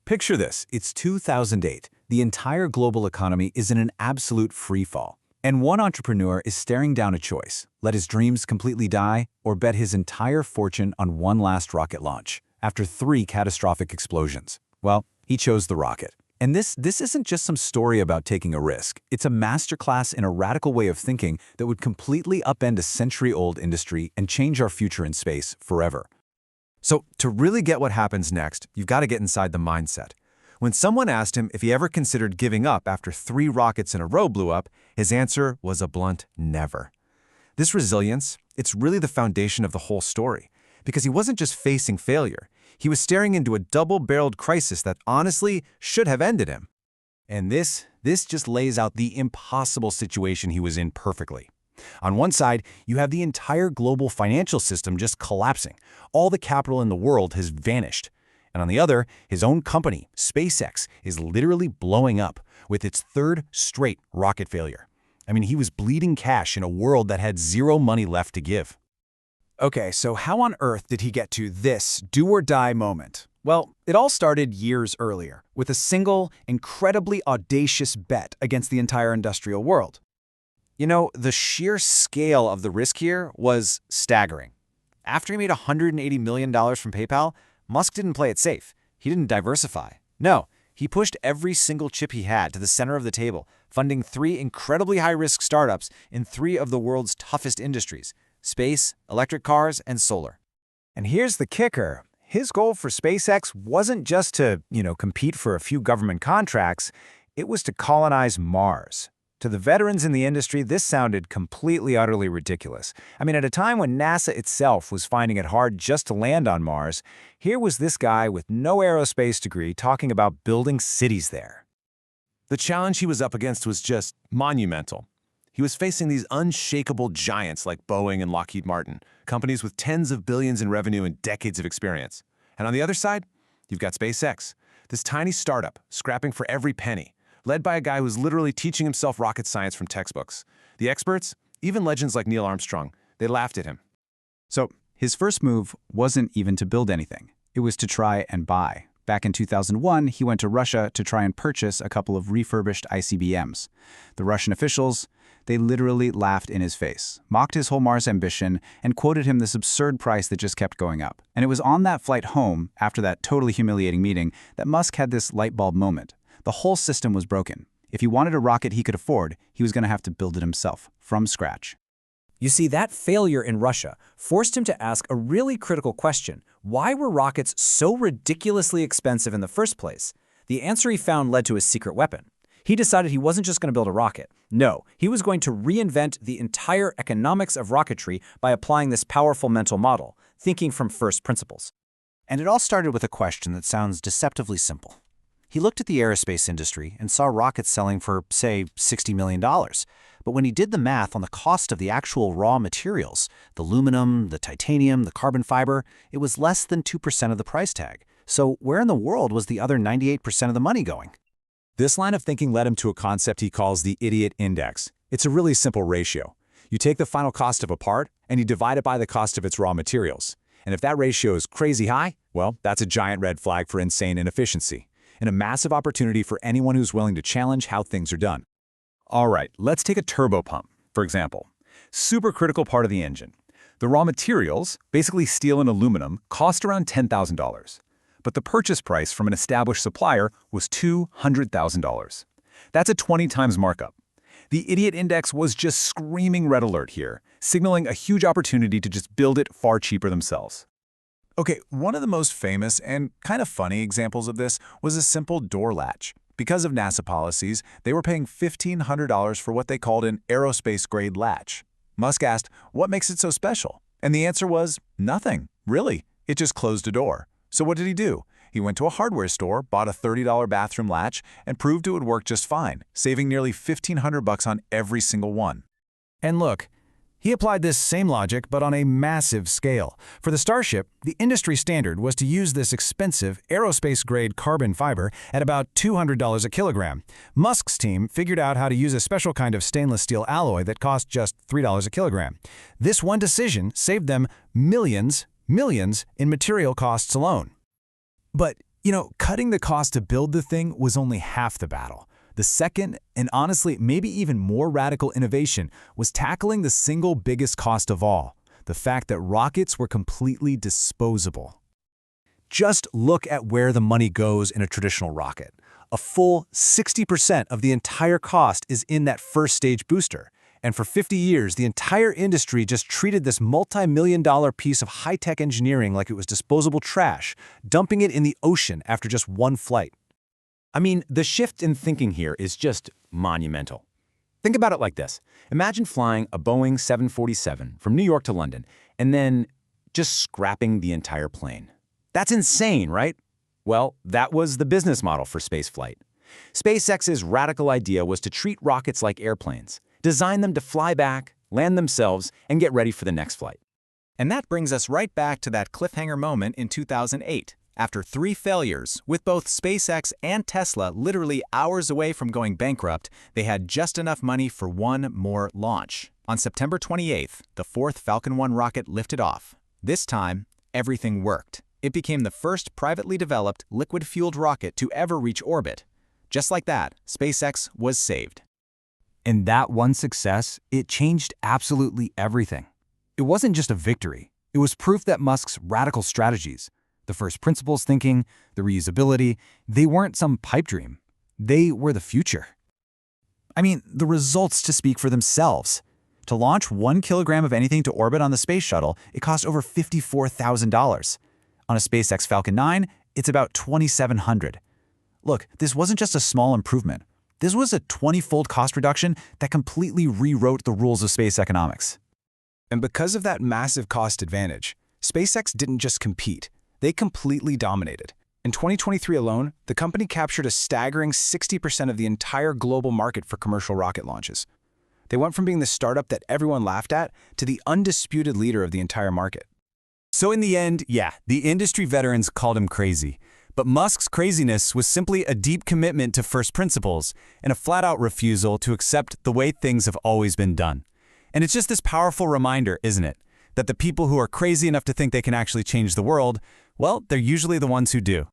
Picture this, it's 2008. The entire global economy is in an absolute freefall. And one entrepreneur is staring down a choice: let his dreams completely die or bet his entire fortune on one last rocket launch after 3 catastrophic explosions. Well, he chose the rocket. And this isn't just some story about taking a risk. It's a masterclass in a radical way of thinking that would completely upend a century-old industry and change our future in space forever. So, to really get what happens next, you've got to get inside the mindset. When someone asked him if he ever considered giving up after 3 rockets in a row blew up, his answer was a blunt never. This resilience, it's really the foundation of the whole story, because he wasn't just facing failure. He was staring into a double-barreled crisis that honestly should have ended him. And this just lays out the impossible situation he was in perfectly. On one side, you have the entire global financial system just collapsing. All the capital in the world has vanished. And on the other, his own company, SpaceX, is literally blowing up with its 3rd straight rocket failure. I mean, he was bleeding cash in a world that had 0 money left to give. Okay, so how on earth did he get to this do-or-die moment? Well, it all started years earlier, with a single, incredibly audacious bet against the entire industrial world. You know, the sheer scale of the risk here was staggering. After he made $180 million from PayPal, Musk didn't play it safe. He didn't diversify. No, he pushed every single chip he had to the center of the table, funding 3 incredibly high-risk startups in 3 of the world's toughest industries: space, electric cars, and solar. And here's the kicker. His goal for SpaceX wasn't just to, compete for a few government contracts. It was to colonize Mars. To the veterans in the industry, this sounded completely, utterly ridiculous. I mean, at a time when NASA itself was finding it hard just to land on Mars, here was this guy with no aerospace degree talking about building cities there. The challenge he was up against was just monumental. He was facing these unshakable giants like Boeing and Lockheed Martin, companies with tens of billions in revenue and decades of experience. And on the other side, you've got SpaceX, this tiny startup scrapping for every penny, led by a guy who's literally teaching himself rocket science from textbooks. The experts, even legends like Neil Armstrong, they laughed at him. So his first move wasn't even to build anything. It was to try and buy. Back in 2001, he went to Russia to try and purchase a couple of refurbished ICBMs. The Russian officials, they literally laughed in his face, mocked his whole Mars ambition, and quoted him this absurd price that just kept going up. And it was on that flight home, after that totally humiliating meeting, that Musk had this light bulb moment. The whole system was broken. If he wanted a rocket he could afford, he was going to have to build it himself, from scratch. You see, that failure in Russia forced him to ask a really critical question. Why were rockets so ridiculously expensive in the first place? The answer he found led to his secret weapon. He decided he wasn't just going to build a rocket. No, he was going to reinvent the entire economics of rocketry by applying this powerful mental model, thinking from first principles. And it all started with a question that sounds deceptively simple. He looked at the aerospace industry and saw rockets selling for, say, $60 million. But when he did the math on the cost of the actual raw materials, the aluminum, the titanium, the carbon fiber, it was less than 2% of the price tag. So where in the world was the other 98% of the money going? This line of thinking led him to a concept he calls the idiot index. It's a really simple ratio. You take the final cost of a part and you divide it by the cost of its raw materials. And if that ratio is crazy high, well, that's a giant red flag for insane inefficiency, and a massive opportunity for anyone who's willing to challenge how things are done. All right, let's take a turbo pump, for example. Super critical part of the engine. The raw materials, basically steel and aluminum, cost around $10,000. But the purchase price from an established supplier was $200,000. That's a 20 times markup. The idiot index was just screaming red alert here, signaling a huge opportunity to just build it far cheaper themselves. Okay, one of the most famous and kind of funny examples of this was a simple door latch. Because of NASA policies, they were paying $1,500 for what they called an aerospace-grade latch. Musk asked, what makes it so special? And the answer was, nothing, really. It just closed a door. So what did he do? He went to a hardware store, bought a $30 bathroom latch, and proved it would work just fine, saving nearly $1,500 on every single one. And look, he applied this same logic, but on a massive scale. For the Starship, the industry standard was to use this expensive aerospace-grade carbon fiber at about $200 a kilogram. Musk's team figured out how to use a special kind of stainless steel alloy that cost just $3 a kilogram. This one decision saved them millions in material costs alone. But Cutting the cost to build the thing was only half the battle. The second, and honestly maybe even more radical innovation, was tackling the single biggest cost of all, the fact that rockets were completely disposable. Just look at where the money goes in a traditional rocket. A full 60% of the entire cost is in that first stage booster. And for 50 years, the entire industry just treated this multi-million-dollar piece of high-tech engineering like it was disposable trash, dumping it in the ocean after just one flight. I mean, the shift in thinking here is just monumental. Think about it like this. Imagine flying a Boeing 747 from New York to London and then just scrapping the entire plane. That's insane, right? Well, that was the business model for spaceflight. SpaceX's radical idea was to treat rockets like airplanes, design them to fly back, land themselves, and get ready for the next flight. And that brings us right back to that cliffhanger moment in 2008. After 3 failures, with both SpaceX and Tesla literally hours away from going bankrupt, they had just enough money for one more launch. On September 28th, the 4th Falcon 1 rocket lifted off. This time, everything worked. It became the first privately developed liquid-fueled rocket to ever reach orbit. Just like that, SpaceX was saved. And that one success, it changed absolutely everything. It wasn't just a victory. It was proof that Musk's radical strategies, the first principles thinking, the reusability, they weren't some pipe dream. They were the future. I mean, the results to speak for themselves. To launch 1 kilogram of anything to orbit on the space shuttle, it cost over $54,000. On a SpaceX Falcon 9, it's about $2,700. Look, this wasn't just a small improvement. This was a 20-fold cost reduction that completely rewrote the rules of space economics. And because of that massive cost advantage, SpaceX didn't just compete, they completely dominated. In 2023 alone, the company captured a staggering 60% of the entire global market for commercial rocket launches. They went from being the startup that everyone laughed at to the undisputed leader of the entire market. So in the end, yeah, the industry veterans called him crazy. But Musk's craziness was simply a deep commitment to first principles and a flat-out refusal to accept the way things have always been done. And it's just this powerful reminder, isn't it? That the people who are crazy enough to think they can actually change the world, well, they're usually the ones who do.